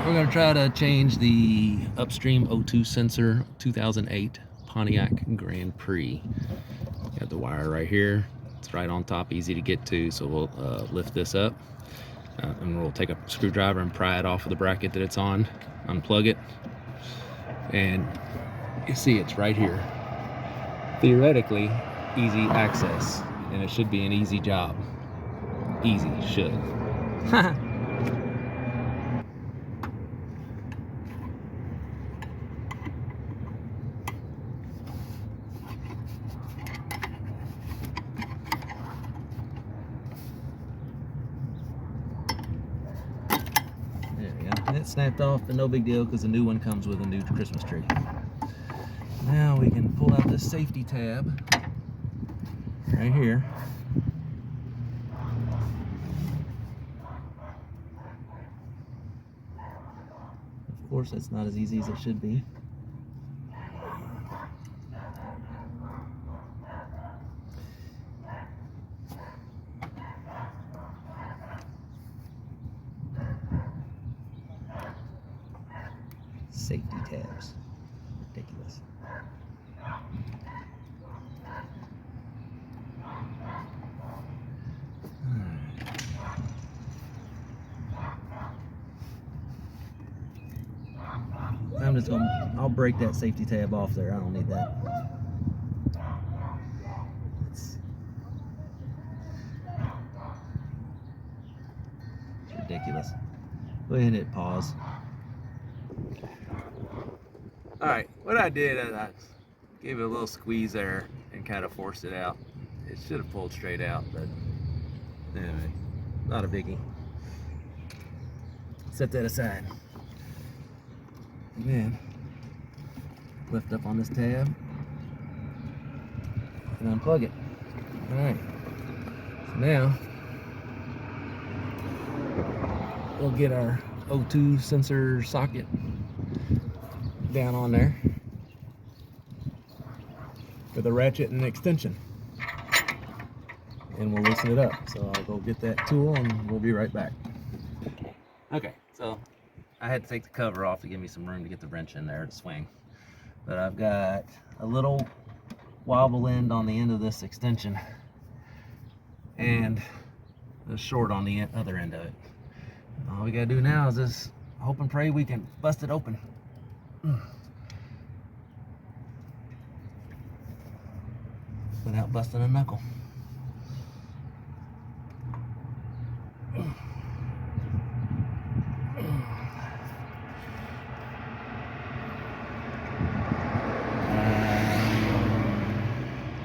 Alright, we're going to try to change the Upstream O2 sensor 2008 Pontiac Grand Prix. Got the wire right here. It's right on top, easy to get to, so we'll lift this up and we'll take a screwdriver and pry it off of the bracket that it's on, unplug it, and you see it's right here. Theoretically, easy access, and it should be an easy job. Easy, should. There we go. And it snapped off, but no big deal because the new one comes with a new Christmas tree. Now we can pull out this safety tab right here. Of course, that's not as easy as it should be. Safety tabs. Ridiculous. I'm just I'll break that safety tab off there. I don't need that. It's ridiculous. Go ahead and hit pause. Alright, what I did is I gave it a little squeeze there and kind of forced it out. It should have pulled straight out, but anyway, not a biggie. Set that aside. And then lift up on this tab and unplug it. Alright, so now we'll get our O2 sensor socket down on there with a ratchet and an extension, and we'll loosen it up. So I'll go get that tool and we'll be right back. Okay, so I had to take the cover off to give me some room to get the wrench in there to swing, but I've got a little wobble end on the end of this extension and a short on the other end of it. All we gotta do now is just hope and pray we can bust it open without busting a knuckle.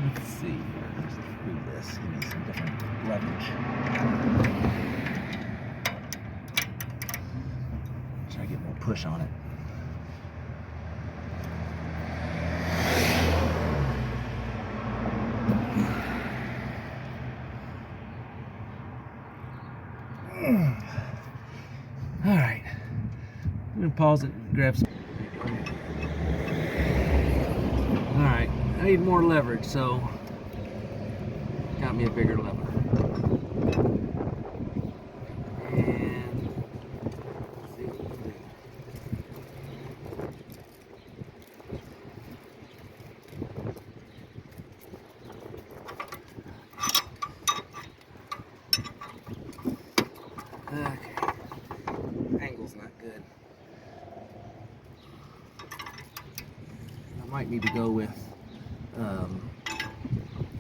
Let's see here. Let's move this. Give me some different leverage. Try to get more push on it. All right, I'm gonna pause it and grab some. All right, I need more leverage, so got me a bigger lever. And let's see what we can do. Okay, angle's not good. I might need to go with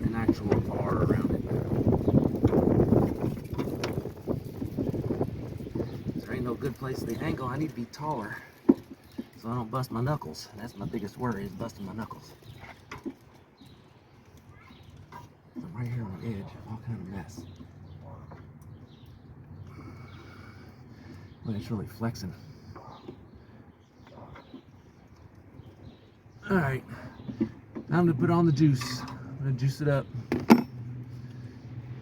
an actual bar around it. There ain't no good place to the angle. I need to be taller so I don't bust my knuckles. That's my biggest worry, is busting my knuckles. I'm right here on the edge, all kind of mess. But it's really flexing. All right, time to put on the juice. I'm gonna juice it up. All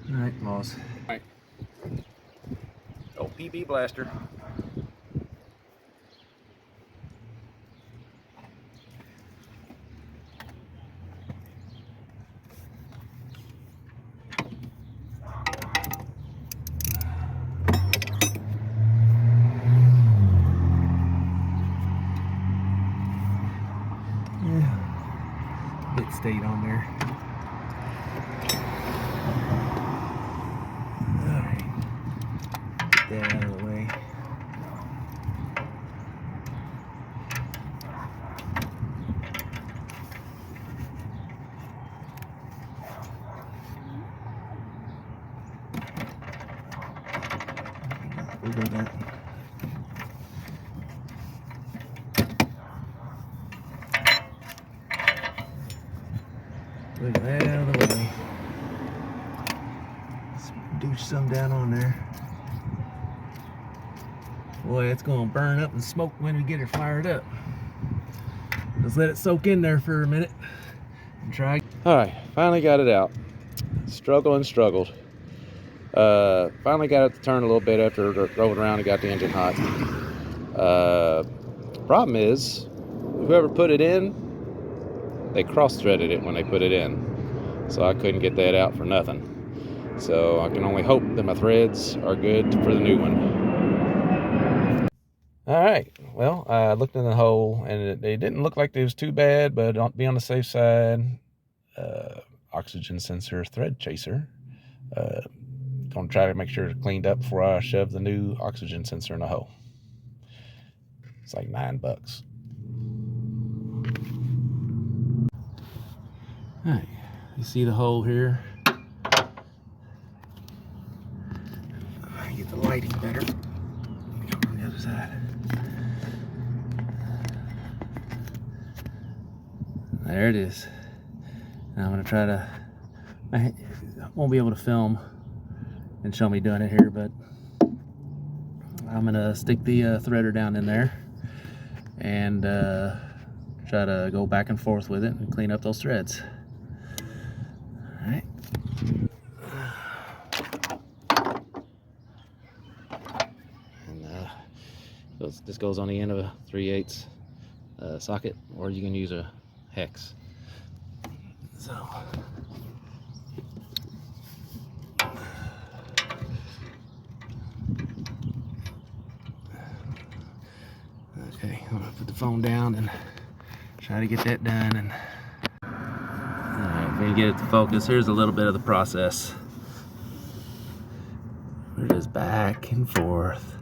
right, pause. All right. Oh, PB blaster. stayed on there. Alright, get that out of the way. Look at that. Look at that out of the way. Let's douche some down on there. Boy, it's gonna burn up and smoke when we get it fired up. Just let it soak in there for a minute and try. All right, finally got it out. Struggled. Finally got it to turn a little bit after it drove around and got the engine hot. Problem is, whoever put it in, they cross-threaded it when they put it in. So I couldn't get that out for nothing. So I can only hope that my threads are good for the new one. All right, well, I looked in the hole and it didn't look like it was too bad, but don't be on the safe side. Oxygen sensor thread chaser. Gonna try to make sure it's cleaned up before I shove the new oxygen sensor in the hole. It's like $9. All right, you see the hole here? Get the lighting better. Come on the other side. There it is. Now I'm gonna try to, I won't be able to film and show me doing it here, but I'm gonna stick the threader down in there and try to go back and forth with it and clean up those threads. All right. And this goes on the end of a 3/8 socket, or you can use a hex. So. Okay, I'm gonna put the phone down and try to get that done. And alright, when you get it to focus, here's a little bit of the process. We're just back and forth.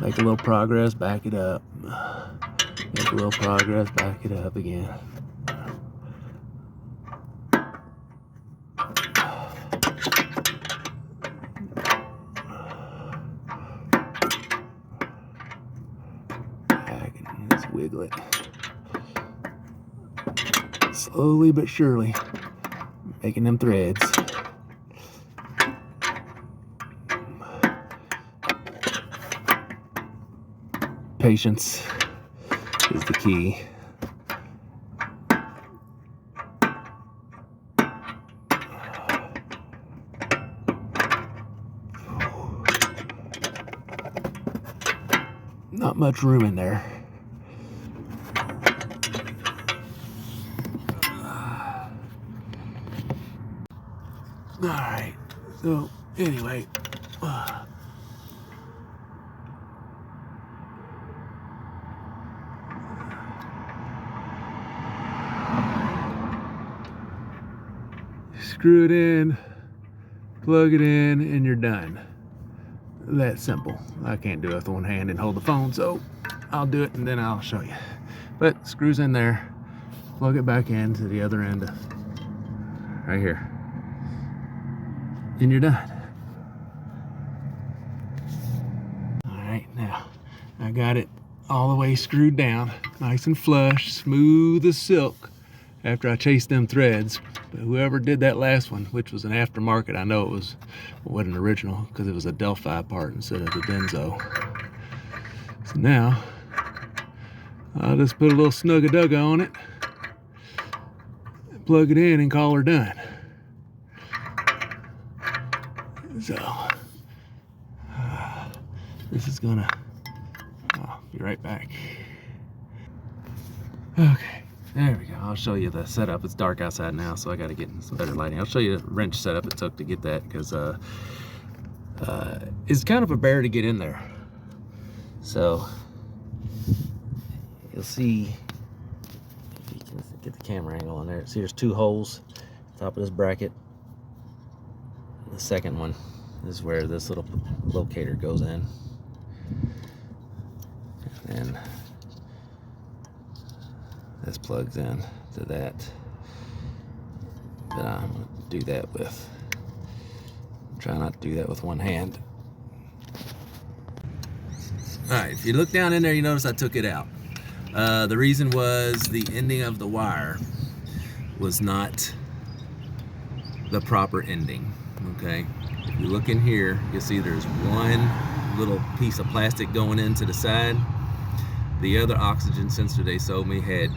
Make a little progress, back it up. Make a little progress, back it up again. Just wiggle it. Slowly but surely, making them threads. Patience is the key. Not much room in there. All right, so anyway, screw it in, plug it in, and you're done. That simple. I can't do it with one hand and hold the phone, so I'll do it and then I'll show you. But screws in there, plug it back into the other end, right here, and you're done. All right, now I got it all the way screwed down, nice and flush, smooth as silk after I chased them threads. But whoever did that last one, which was an aftermarket, I know it wasn't original because it was a Delphi part instead of the Denso. So now I'll just put a little snug-a-dugga on it, plug it in, and call her done. So this is gonna, I'll be right back. Okay, there we go. I'll show you the setup. It's dark outside now, so I got to get some better lighting. I'll show you the wrench setup it took to get that, because it's kind of a bear to get in there. So you'll see, if you Get the camera angle on there. See, there's 2 holes top of this bracket. The second one is where this little locator goes in, and this plugs in to that I'm going to do that with. Try not to do that with one hand. Alright, if you look down in there, you notice I took it out. The reason was the ending of the wire was not the proper ending. Okay, if you look in here, you'll see there's one little piece of plastic going into the side. The other oxygen sensor they sold me had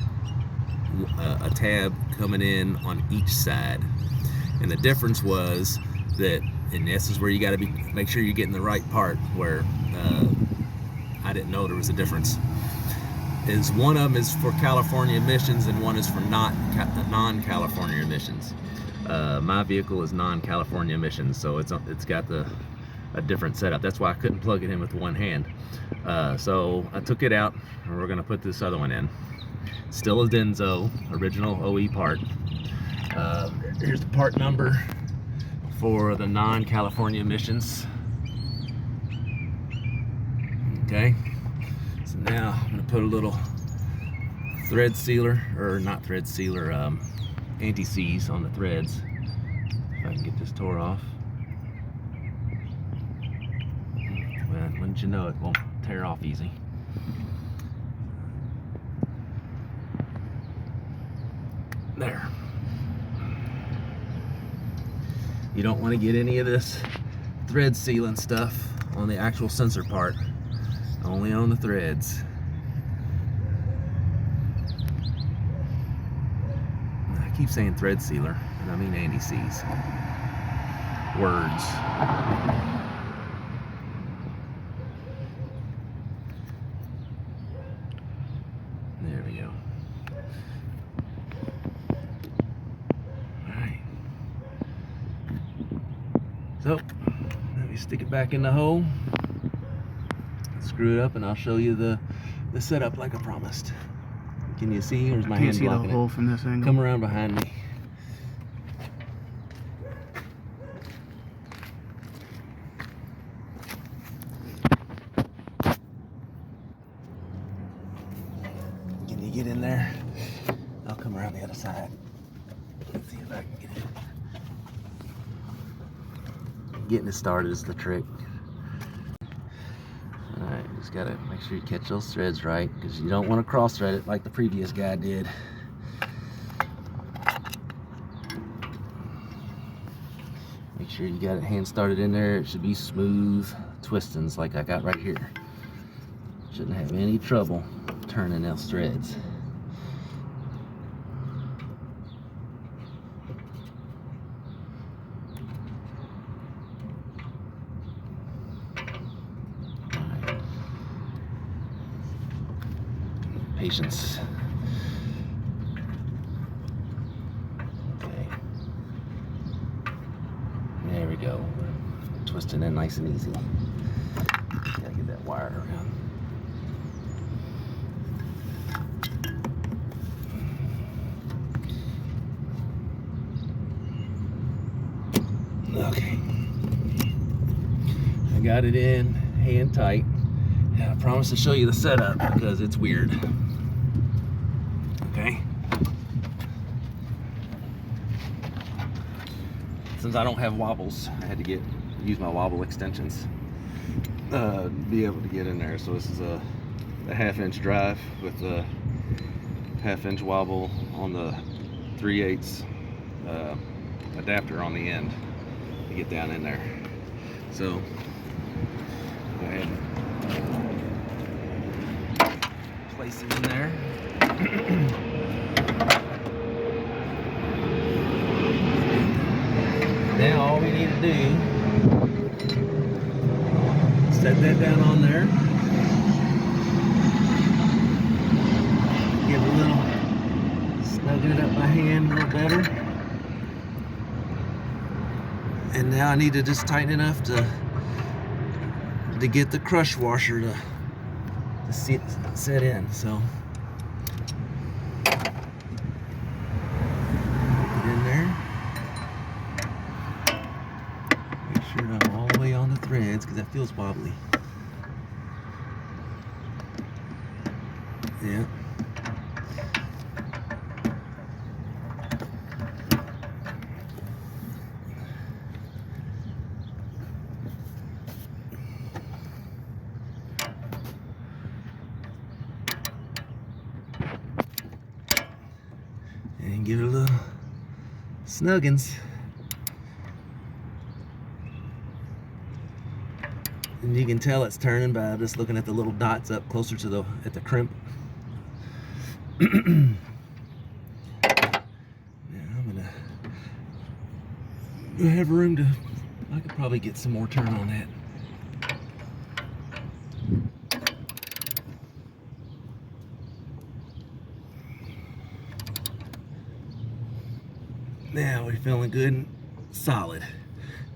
a tab coming in on each side, and the difference was that, and this is where you got to make sure you're getting the right part, where I didn't know there was a difference, is one of them is for California emissions and one is for non-California emissions. My vehicle is non-California emissions, so it's got a different setup. That's why I couldn't plug it in with one hand. So I took it out, and we're gonna put this other one in. Still a Denso, original OE part. Here's the part number for the non-California emissions. Okay, so now I'm gonna put a little thread sealer, or not thread sealer, anti-seize on the threads. If I can get this tore off. Well, wouldn't you know it, won't tear off easy. There. You don't want to get any of this thread sealing stuff on the actual sensor part, only on the threads. I keep saying thread sealer, and I mean anti-seize. Words. There we go. Alright. So, let me stick it back in the hole, screw it up, and I'll show you the setup like I promised. Can you see? Here's my hand blocking it. I can't see the hole from this angle. Come around behind me. Can you get in there? I'll come around the other side. Let's see if I can get in. Getting it started is the trick. Alright, just gotta make sure you catch those threads right, because you don't want to cross thread it like the previous guy did. Make sure you got it hand started in there. It should be smooth twistings like I got right here. Shouldn't have any trouble turning those threads. Patience. Okay. There we go. Twisting in nice and easy. Gotta get that wire around. Okay. I got it in hand tight. And I promise to show you the setup because it's weird. Okay. Since I don't have wobbles, I had to use my wobble extensions to be able to get in there. So this is a 1/2-inch drive with a 1/2-inch wobble on the 3/8 adapter on the end to get down in there. So go ahead and place it in there. Now all we need to do is set that down on there. Give it a little, snuggle it up by hand a little better. And now I need to just tighten it enough to get the crush washer to set in. So that feels wobbly. Yeah. And give it a little snuggins. And you can tell it's turning by just looking at the little dots up closer to the crimp. Now I'm gonna have room to. I could probably get some more turn on that. Now we're feeling good and solid.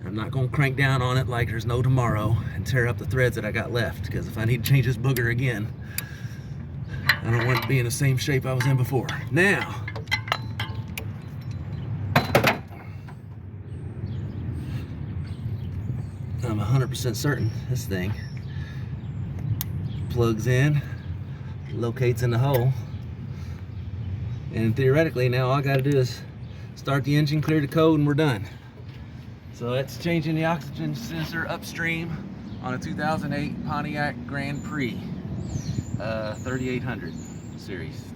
I'm not going to crank down on it like there's no tomorrow and tear up the threads that I got left, because if I need to change this booger again, I don't want it to be in the same shape I was in before. Now, I'm 100% certain this thing plugs in, locates in the hole, and theoretically now all I got to do is start the engine, clear the code, and we're done. So that's changing the oxygen sensor upstream on a 2008 Pontiac Grand Prix 3800 series.